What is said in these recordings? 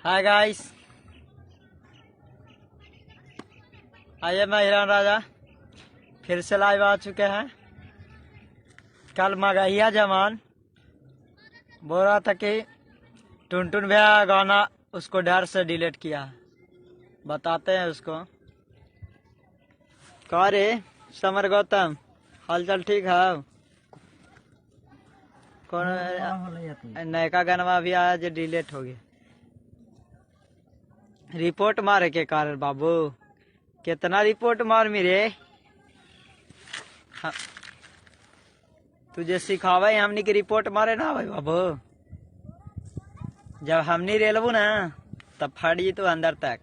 Hi guys, आइए मैं हिरण राजा फिर से लाइव आ चुके हैं। कल मगहिया जमान बोल रहा था कि टुनटुन भैया गाना उसको डर से डिलीट किया है। बताते हैं उसको। कहा रे समर गौतम, हालचाल ठीक है? कौन नयका गाना भी आया जो डिलीट हो गया। रिपोर्ट मारे के कारण बाबू, कितना रिपोर्ट मार मेरे। हाँ, तुझे सिखावे हमनी की रिपोर्ट मारे ना भाई बाबू। जब हमनी रेलबू ना तब फटी तो अंदर तक।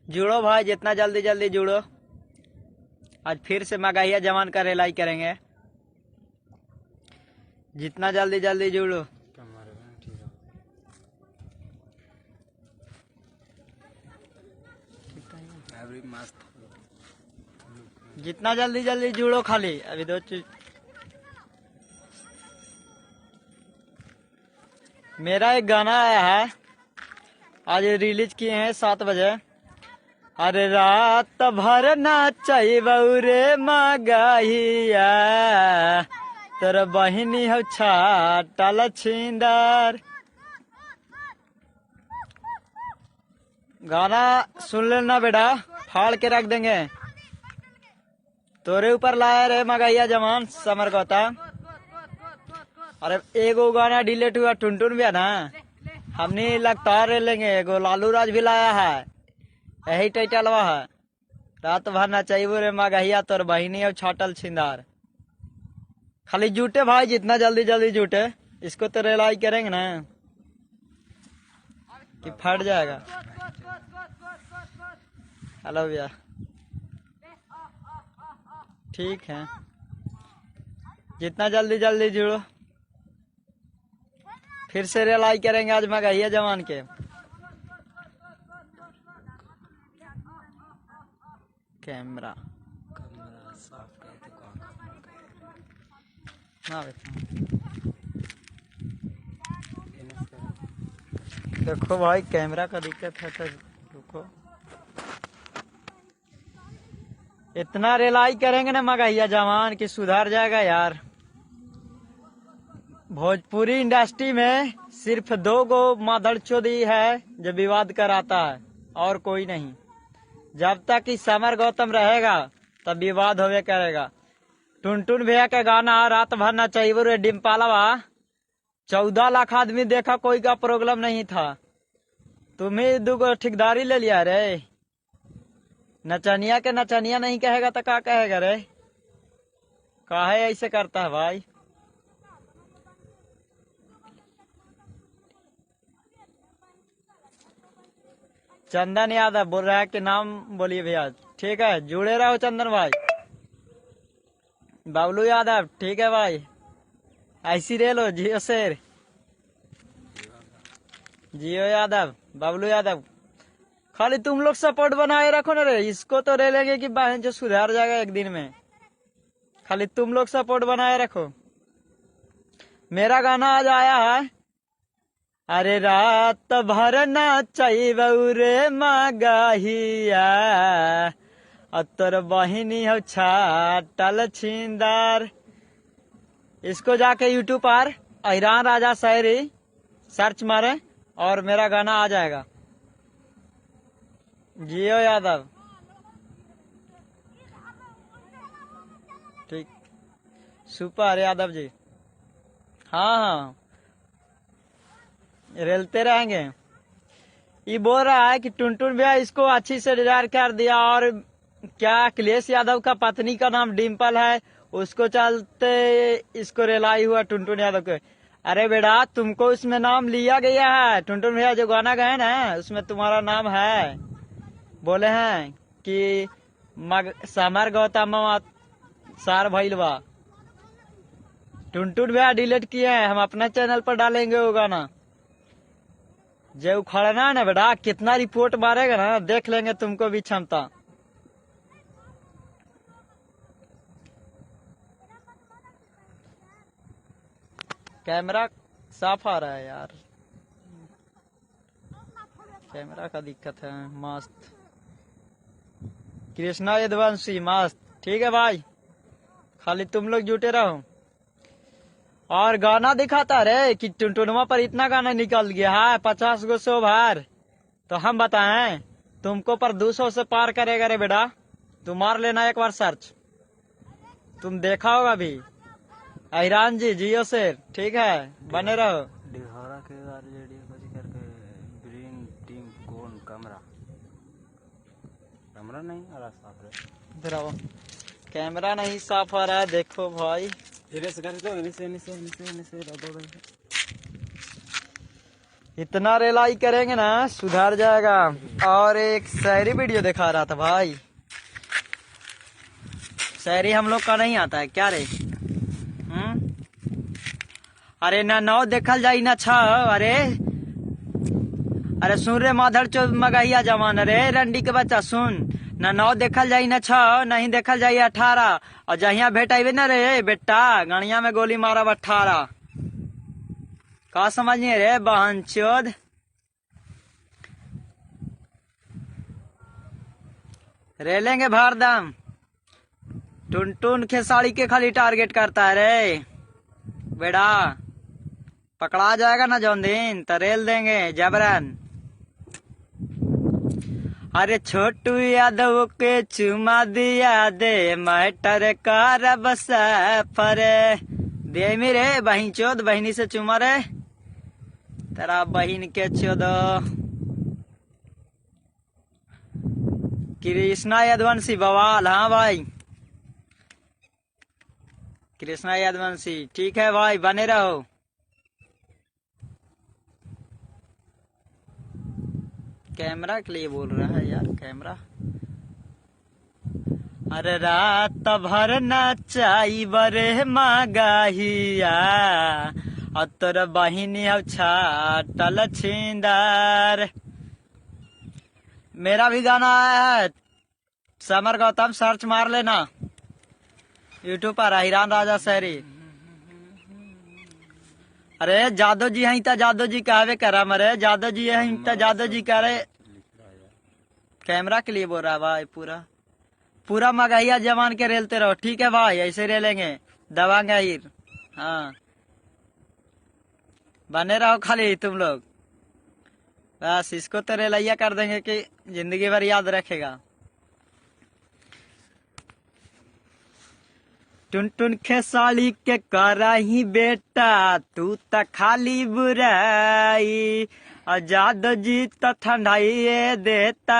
जुड़ो भाई, जितना जल्दी जल्दी जुड़ो। आज फिर से मगहिया जवान का रेलाई करेंगे। जितना जल्दी जल्दी जुड़ो। जितना जल्दी जल्दी जुड़ो खाली। अभी दो चीज मेरा एक गाना आया है, आज रिलीज किए हैं 7 बजे। अरे रात भर नाचैबौ रे मगहिया, तोर बहिनी हो छाटल छिंदर। गाना सुन लेना बेटा, फाड़ के रख देंगे। तोरे ऊपर लाया रे मगहिया जवान समर गौतम। अरे एगो गाना डिलीट हुआ टुनटुन भी है ना, हमने लगातार ले लेंगे। एगो लालू राज भी लाया है, यही टाइटलवा है। रात भर नचैबो रे मगहिया, तोर बहिनी और छाटल छिंदार। खाली जुटे भाई, जितना जल्दी जल्दी जुटे। इसको तो रिलाई करेंगे ना कि फट जाएगा। हेलो भैया, ठीक है, जितना जल्दी जल्दी जुड़ो। फिर से रिलाई करेंगे आज मगहिया जवान के। कैमरा ना देखो भाई, कैमरा का दिक्कत है तो रुको। इतना रिलाई करेंगे ना मगहिया जवान की सुधर जाएगा यार। भोजपुरी इंडस्ट्री में सिर्फ 2 गो माधड़चोदी है जो विवाद कराता है, और कोई नहीं। जब तक कि समर गौतम रहेगा तब विवाद होवे करेगा। टुनटुन भैया का गाना रात भर नचैबो रे डिम्पलवा 14 लाख आदमी देखा, कोई का प्रॉब्लम नहीं था। तुम्हें 2 गो ठेकेदारी ले लिया रे। नचनिया के नचनिया नहीं कहेगा तो क्या कहेगा रे? काहे ऐसे करता है भाई? चंदन यादव बोल रहा है कि नाम बोलिए भैया। ठीक है, जुड़े रहो चंदन भाई। बबलू यादव ठीक है भाई, ऐसी रेलो जियो शेर। जियो यादव, बबलू यादव, खाली तुम लोग सपोर्ट बनाए रखो ना रे। इसको तो रे लेंगे कि बहन जो सुधर जाएगा एक दिन में। खाली तुम लोग सपोर्ट बनाए रखो। मेरा गाना आज आया है, अरे रात भर नचैबौ रे मगहिया, तोर बहिनी हो छाटल छिंदर। इसको जाके यूट्यूब पर हिरण राजा शायरी सर्च मारे और मेरा गाना आ जाएगा। जियो यादव, ठीक, सुपर यादव जी। हाँ हाँ, रेलते रहेंगे। ये बोल रहा है कि टुनटुन भैया इसको अच्छी से डिजायर कर दिया, और क्या अखिलेश यादव का पत्नी का नाम डिम्पल है, उसको चलते इसको रिलाई हुआ टुनटुन यादव को। अरे बेटा, तुमको उसमें नाम लिया गया है। टुनटुन भैया जो गाना गाए ना उसमें तुम्हारा नाम है। बोले हैं कि समर गौतम सार भैलवा। टुनटुन भैया डिलीट किए हैं, हम अपने चैनल पर डालेंगे वो गाना। जो उखड़ना है ना बेटा, कितना रिपोर्ट मारेगा ना, देख लेंगे तुमको भी क्षमता। कैमरा साफ आ रहा है यार। कैमरा का दिक्कत है। मस्त कृष्णा यदुवंशी मस्त। ठीक है भाई, खाली तुम लोग जुटे रहो। और गाना दिखाता रे कि टुनटुनवा पर इतना गाना निकल गया है 50 गो 100 बार। तो हम बताएं तुमको पर 200 से पार करेगा रे बेटा। तुम मार लेना एक बार सर्च, तुम देखा होगा भी। अहिरान जी जियो शेर। ठीक है, बने रहो। डिघौरा के आरजेडी कुछ करके ग्रीन टीम कौन कैमरा कैमरा नहीं आ रहा साफ रे। इधर आओ, कैमरा नहीं साफ आ रहा है। देखो भाई इतना रेलाई करेंगे ना सुधर जाएगा। और एक शायरी वीडियो दिखा रहा था भाई। शायरी हम लोग का नहीं आता है क्या रे? अरे ना नौ देखल जाई ना छ। अरे अरे सुन रे माधर चो मगहिया जवान रे रंडी के बच्चा सुन। ना नौ देखल जाई ना छ, नहीं देखल जाई 18। और जहिया भेटाइबे ना रे बेटा गणिया में गोली मारब 18। का समझिए रे बहन चोद। रेलेंगे भारदम। टुनटुन खेसाड़ी के खाली टारगेट करता है रे बेड़ा। पकड़ा जाएगा ना जौन दिन तो रेल देंगे जबरन। अरे छोटू यादव के चुमा दिया दे मैटर कर सफर। दे मेरे बहन चोद बहनी से चुमा रे तेरा बहन के चोद। कृष्णा यदुवंशी बवाल। हाँ भाई कृष्णा यदुवंशी। ठीक है भाई बने रहो। कैमरा के लिए बोल रहा है यार कैमरा। अरे रात भर नाचाई बरे मगाहिया और तोर बहिनी अब छाटल छिंदर। मेरा भी गाना आया है समर गौतम, सर्च मार लेना यूट्यूब पर अहिरान राजा शहरी। अरे जादव जी हैं तो जादव जी कहवे करा मरे। जादव जी हैं तो जादव जी कह रहे। कैमरा के लिए बोल रहा है भाई। पूरा पूरा मगहिया जवान के रेलते रहो। ठीक है भाई ऐसे रेलेंगे दबांगे हीर। हाँ बने रहो खाली तुम लोग। बस इसको तो रेलैया कर देंगे कि जिंदगी भर याद रखेगा। टुनटुन खेसाड़ी के कराही बेटा तू त खाली बुराई। और जादव जी तो ठंडाई देता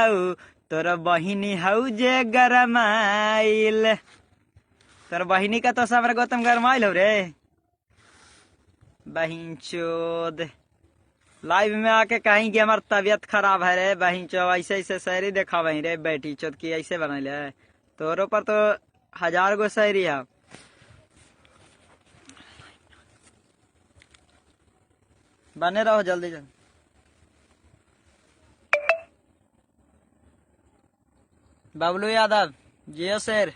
तोर बहिनी हऊ जे गरमाइल। तोर बहिनी का तो समर गौतम गरमाइल हो रे बहिन चोद। लाइव में आके कहीं कि हमार तबियत खराब है रे बहिन चो। ऐसे ऐसे शायरी देखा वहीं रे बेटी चोद की ऐसे बनल है। तोरो पर तो 1000 गो शायरी है। बने रहो जल्दी जल्दी। बबलू यादव जियो शेर।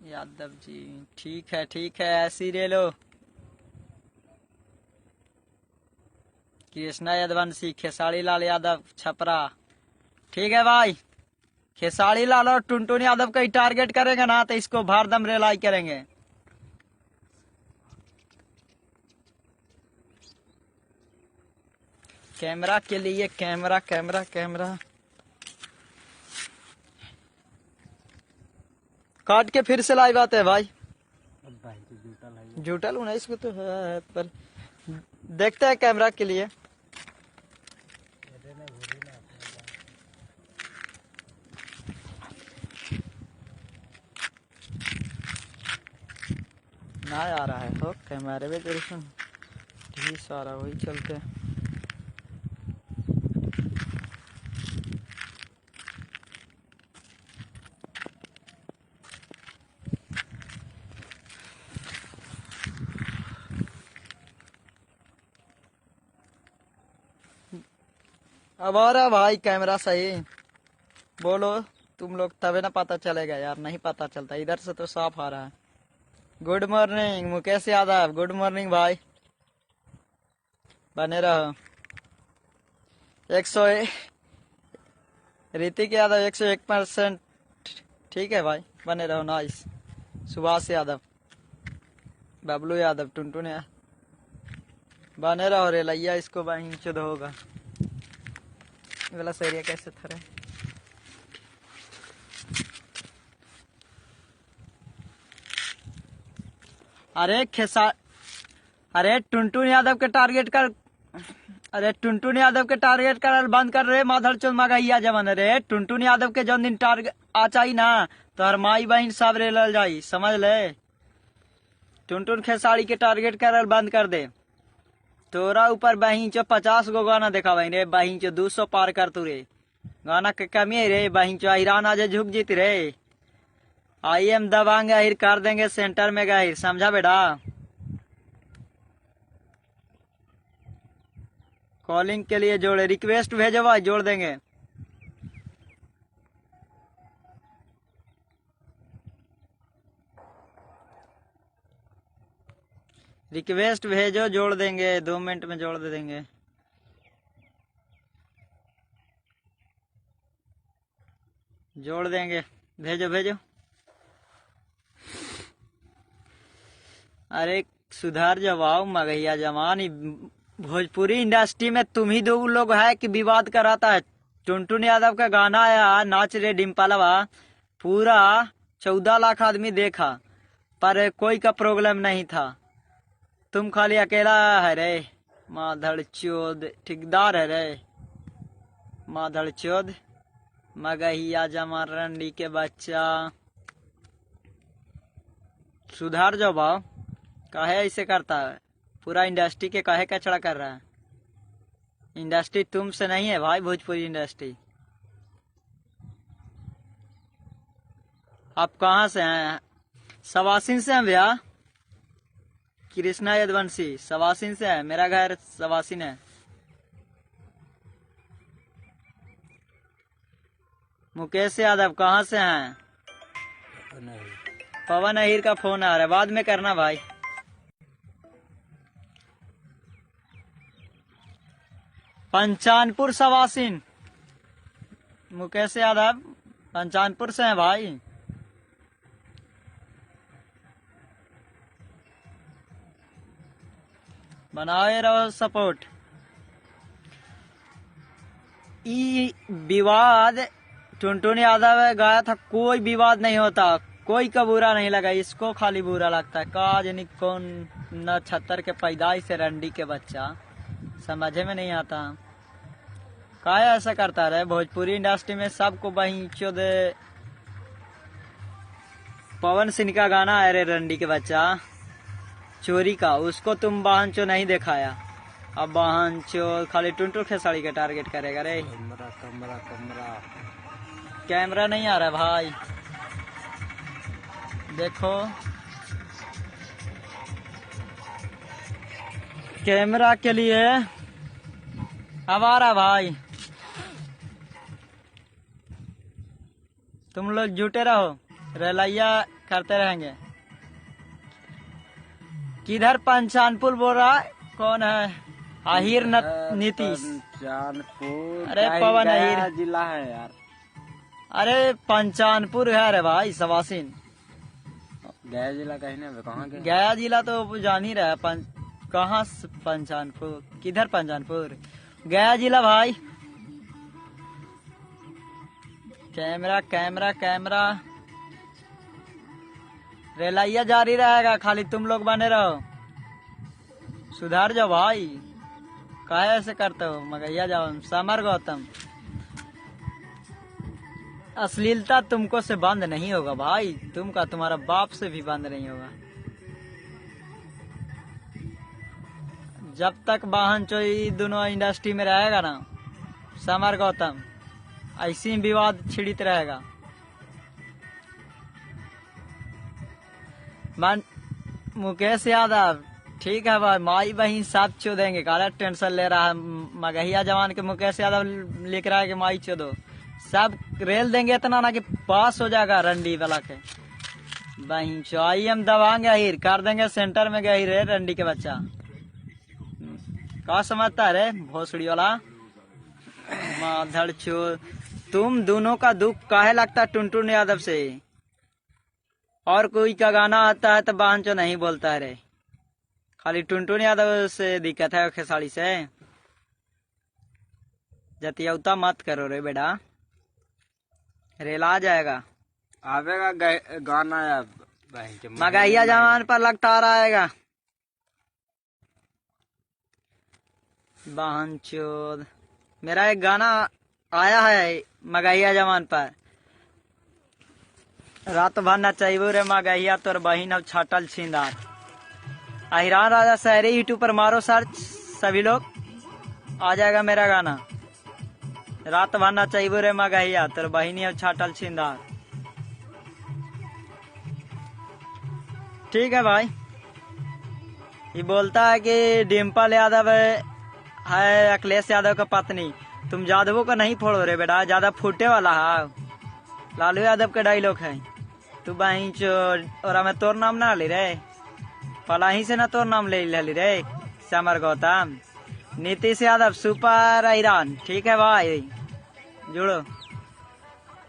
यादव जी ठीक है ऐसी रे लो। कृष्णा यदुवंशी खेसारी लाल यादव छपरा। ठीक है भाई खेसारी लाल और टुनटुन यादव का ही टारगेट करेंगे ना तो इसको भारदम रेलाई करेंगे। कैमरा के लिए कैमरा कैमरा कैमरा काट के फिर से लाइव आते हैं भाई। जुटल 19 को तो है पर देखते हैं कैमरा के लिए। ना आ रहा है हो कैमरे में दर्शन ठीक सारा वही चलते। अब आ रहा भाई कैमरा सही। बोलो तुम लोग तभी ना पता चलेगा यार। नहीं पता चलता इधर से तो साफ आ रहा है। Good morning Mukesh Yadav, good morning भाई, बने रहो। 100 ऋतिक यादव 101%, ठीक है भाई, बने रहो। नाइस। सुभाष यादव, बबलू यादव, टुनटुन यादव, बने रहो रे लैया, इसको वहीं चुद होगा। वाला सरिया कैसे थरे। अरे टुनटुन यादव के टारगेट कर, अरे टुनटुन यादव के टारगेट कर बंद कर रे माधर चोल मगहिया जवन रे। टुनटुन यादव के जौन दिन टारगेट आ चाहिए ना तो हर माई बहन सब रे लल जाई, समझ ले। टुनटुन खेसारी के टारगेट कर बंद कर दे। तोरा ऊपर बहिन चो 50 गो गाना देखा वही रे, बहिन चो 200 पार कर तू रे। गाना के कमी है रे, बहिन चो ईरान आज झुक जीती रे। आई एम दबांग अहिर कर देंगे सेंटर में गहिर, समझा बेटा। कॉलिंग के लिए जोड़े, रिक्वेस्ट भेजो भाई, जोड़ देंगे। रिक्वेस्ट भेजो, जोड़ देंगे, 2 मिनट में जोड़ दे देंगे। जोड़ देंगे, भेजो भेजो। अरे सुधार जवाब मगहिया जवान, भोजपुरी इंडस्ट्री में तुम ही 2 लोग है कि विवाद कराता है। टुनटुन यादव का गाना आया नाच रे डिम्पलवा, पूरा 14 लाख आदमी देखा पर कोई का प्रॉब्लम नहीं था। तुम खाली अकेला है रे माधड़ चोद, ठेकेदार है रे माधड़ चोद, मगहिया जमा रंडी के बच्चा। सुधार जाओ भाव, काहे ऐसे करता है, पूरा इंडस्ट्री के काहे कचड़ा कर रहा है। इंडस्ट्री तुमसे नहीं है भाई, भोजपुरी इंडस्ट्री। आप कहाँ से हैं? सवासिन से हैं भैया, कृष्णा यदवंशी सवासिन से है, मेरा घर सवासिन है। मुकेश यादव कहाँ से हैं? पवन अहिर का फोन आ रहा है, बाद में करना भाई। पंचानपुर सवासिन, मुकेश यादव पंचानपुर से हैं भाई। बनाए रहो सपोर्ट। ई विवाद टुनटुन यादव गाया था, कोई विवाद नहीं होता, कोई का बुरा नहीं लगा, इसको खाली बुरा लगता है। काज नहीं कौन न 76 के पैदाइश से रंडी के बच्चा, समझे में नहीं आता। काय ऐसा करता रहे भोजपुरी इंडस्ट्री में सबको वही चोद। पवन सिंह का गाना है रे रंडी के बच्चा चोरी का, उसको तुम वाहन चो नहीं दिखाया। अब वाहन चो खाली टुनटुन खेसारी के टारगेट करेगा रे। कमरा कमरा कमरा, कैमरा नहीं आ रहा भाई, देखो कैमरा के लिए अब आ रहा भाई। तुम लोग जुटे रहो, रलैया करते रहेंगे। किधर पंचानपुर बोल रहा है, कौन है? आहिर नीतीश, पंचानपुर, अरे पवन अहिर जिला है यार। अरे पंचानपुर है रे भाई सवासिन। गया जिला कहीं ना, कहाँ गया? गया जिला तो जान ही रहा है, कहाँ पंचानपुर, किधर पंचानपुर? गया जिला भाई। कैमरा कैमरा कैमरा, रेलैया जारी रहेगा, खाली तुम लोग बने रहो। सुधार जाओ भाई, काहे ऐसे करते हो मगैया जाओ। समर गौतम, अश्लीलता तुमको से बंद नहीं होगा भाई, तुमका तुम्हारा बाप से भी बंद नहीं होगा। जब तक वाहन चोरी दोनों इंडस्ट्री में रहेगा ना, समर गौतम, ऐसी विवाद छिड़ित रहेगा। मुकेश यादव ठीक है भाई, माई बहन सब चो देंगे, काला टेंशन ले रहा है। मगहिया जवान के मुकेश यादव लिख रहा है कि माई चो दो, सब रेल देंगे इतना ना कि पास हो जाएगा रंडी वाला के। बहिंचो आई हम दबाएंगे हिर कर देंगे सेंटर में गई रे रंडी के बच्चा। क्या समझता है रे भोसड़ी वाला माधड़ चोर। तुम दोनों का दुख काहे लगता टुनटुन यादव से? और कोई का गाना आता है तो बांचो नहीं बोलता है रे, खाली टुनटुन यादव से दिक्कत है खेसाड़ी से। जतियौता मत करो रे बेटा, रेला जाएगा। आवेगा गाना या मगहिया जवान पर लगता रहेगा। बहन चोद मेरा एक गाना आया है मगहिया जवान पर। रात भर नचैबू रे मगहिया तोर बहिन अब छाटल छिंदार। अहिरान राजा शहरी यूट्यूब पर मारो सर्च, सभी लोग आ जाएगा मेरा गाना। रात भर नचैबू रे मगहिया तोर बहिनी अब छाटल छिंदार। ठीक है भाई। ये बोलता है कि डिम्पल यादव है अखिलेश यादव का पत्नी। तुम यादवों को नहीं फोड़ो रे बेटा, ज्यादा फूटे वाला है। लालू यादव के डायलॉग है। तू बहन चोर और हमें तोर नाम ना ली रे, पलाही से ना तोर नाम ले ली रे। Summer Gautam, Nitish Yadav super Iran. ठीक है भाई जुड़ो।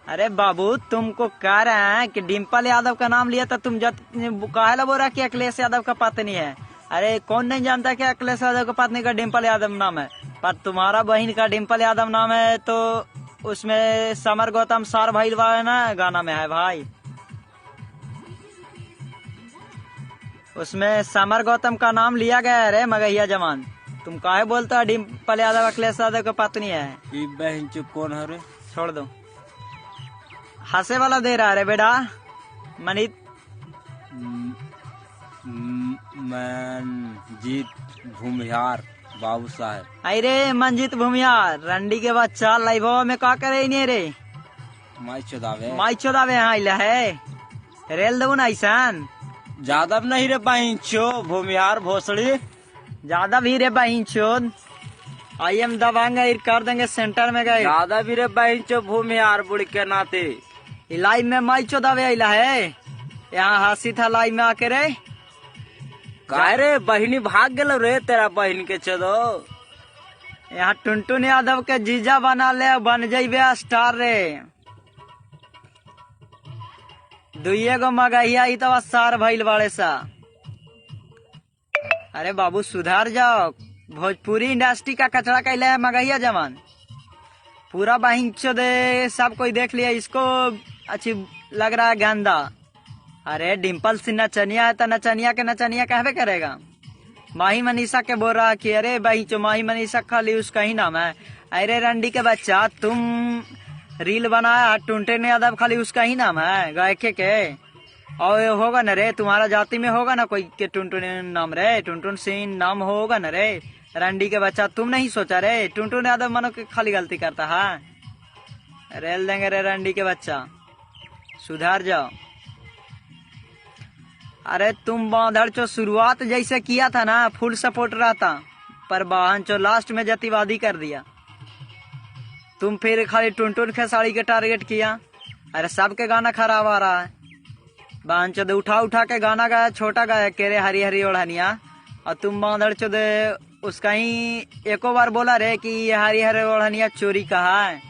अरे बाबू तुमको कह रहे हैं कि डिम्पल यादव का नाम लिया तो तुम काहे बोल रहा कि अखिलेश यादव का पत्नी है। अरे कौन नहीं जानता कि अखिलेश यादव का पत्नी का डिम्पल यादव नाम है, पर तुम्हारा बहन का डिम्पल यादव नाम है तो उसमें समर गौतम सार भाई ना गाना में है भाई। उसमें समर गौतम का नाम लिया गया है रे मगहिया जवान। तुम काहे बोलते हो डिम्पल यादव अखिलेश यादव का पत्नी है? ये बहन चुप कौन है रे? छोड़ दो, हंसे वाला दे रहा है रे बेटा। मनीत मनजीत भूमिहार बाबू साहब। अरे मनजीत भूमिहार रंडी के बच्चा लाइव में का करे नहीं रे? माई चौदावे यहाँ इला है रेल दो ना ऐसान। यादव नहीं रे बहिंचो, भूमिहार भोसड़ी ज्यादा भी रे बहिंचोद। आई एम दबाएंगे कर देंगे सेंटर में गए। ज्यादा भी रे बहिंचो भूमिहार बुढ़ के नाते। लाइव में माई चौदावे इला है, यहाँ हासी था लाइव में आके रे। काय रे बहिनी भाग गेलो रे तेरा बहन के चलो। यहाँ टुनटुन यादव के जीजा बना ले, बन जाइबे स्टार रे। दुइये गो मगहिया ही तो सार भइल बाड़े सा। अरे बाबू सुधार जाओ, भोजपुरी इंडस्ट्री का कचरा कैले है मगहिया जवान। पूरा बहिंचो दे सब कोई देख लिया, इसको अच्छी लग रहा है गंदा। अरे डिम्पल सिंह नचनिया है तो नचनिया के नचनिया कहवे करेगा। माही मनीषा के बोल रहा कि अरे बहिंचो माही मनीषा खाली उसका ही नाम है। अरे रंडी के बच्चा तुम रील बनाया टुनटुन यादव खाली उसका ही नाम है गायके के। और होगा न रे तुम्हारा जाति में होगा ना कोई के टुनटुन नाम रे, टुनटुन सिंह नाम होगा न रे। रंडी के बच्चा तुम नहीं सोचा रे टुनटुन यादव मनो के खाली गलती करता है। रेल देंगे रे रंडी के बच्चा, सुधार जाओ। अरे तुम बांधड़ चो शुरुआत जैसे किया था ना फुल सपोर्ट रहता, पर बहन चो लास्ट में जतिवादी कर दिया। तुम फिर खाली टुनटुन खेसाड़ी के टारगेट किया। अरे सबके गाना खराब आ रहा है। बहन चो उठा उठा के गाना गाया, छोटा गाया केरे हरी हरी ओढ़निया। और तुम बांधड़ चो उसका ही एको बार बोला रे कि ये हरी हरी ओढ़निया चोरी कहा है।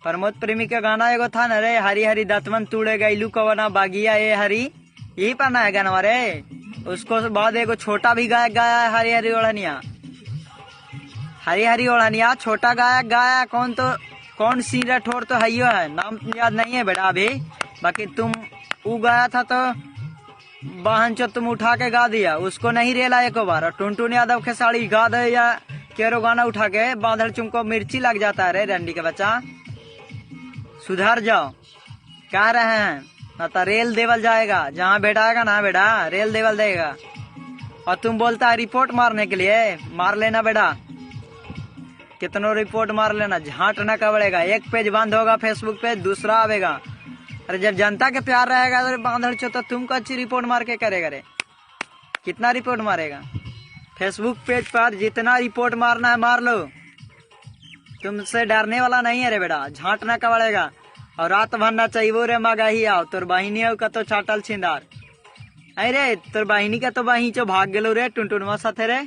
प्रमोद प्रेमी का गाना एगो था न रे, हरी हरी दतमन तूड़े गईलू कवना बागिया ए हरी, यही पढ़ना है गाना रे। उसको बाद एगो छोटा भी गायक गाया है हरी हरी ओढ़निया। हरी हरी ओढ़निया छोटा गायक गाया कौन सी राठौर तो है नाम याद नहीं है बेटा अभी। बाकी तुम वो गाया था तो बहन चो तुम उठा के गा दिया, उसको नहीं रेला एक बार। और टुनटुन यादव के साड़ी गा दे या केरो गाना उठा के बांधड़ तुमको मिर्ची लग जाता है रे रंडी के बच्चा। सुधार जाओ कह रहे हैं ना तो रेल देवल जाएगा, जहाँ बैठाएगा ना बेटा रेल देवल देगा। और तुम बोलता है रिपोर्ट मारने के लिए, मार लेना बेटा, कितनों रिपोर्ट मार लेना, झांटना का पड़ेगा। एक पेज बंद होगा फेसबुक पे, दूसरा आवेगा। अरे जब जनता के प्यार रहेगा तो बांधड़ चो तो तुमको अच्छी रिपोर्ट मार के करेगा रे। कितना रिपोर्ट मारेगा? फेसबुक पेज पर जितना रिपोर्ट मारना है मार लो, तुमसे डरने वाला नहीं है रे बेटा, झांटना का पड़ेगा। और रात भर ना चाहिए रे मगाही आओ तोर बहिनी आओ कतो चाटल छिंदार। अरे तोर बहिनी का तो बही चो भाग गेलो रे टुनटुनवा साथे रे।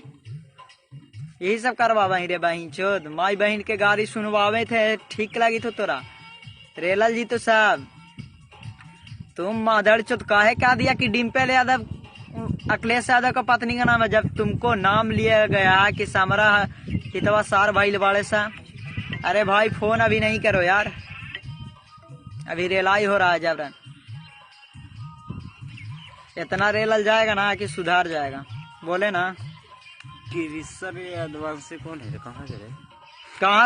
यही सब करवा बही रे बहिन चोद माई बहन के गाड़ी सुनवावे थे ठीक लगी तो तोरा। रेलल जी तो साहब तुम माधड़ चोद काहे क्या दिया कि डिम्पल यादव अखिलेश यादव का पत्नी का नाम है जब तुमको नाम लिया गया कि समरा हितवा सार भाई वाले सा। अरे भाई फोन अभी नहीं करो यार अभी रेलाई हो रहा है जबरन। इतना रेलल जाएगा ना कि सुधार जाएगा बोले ना। कि रिसर एडवांस से कौन है कहाँ से रे? कहाँ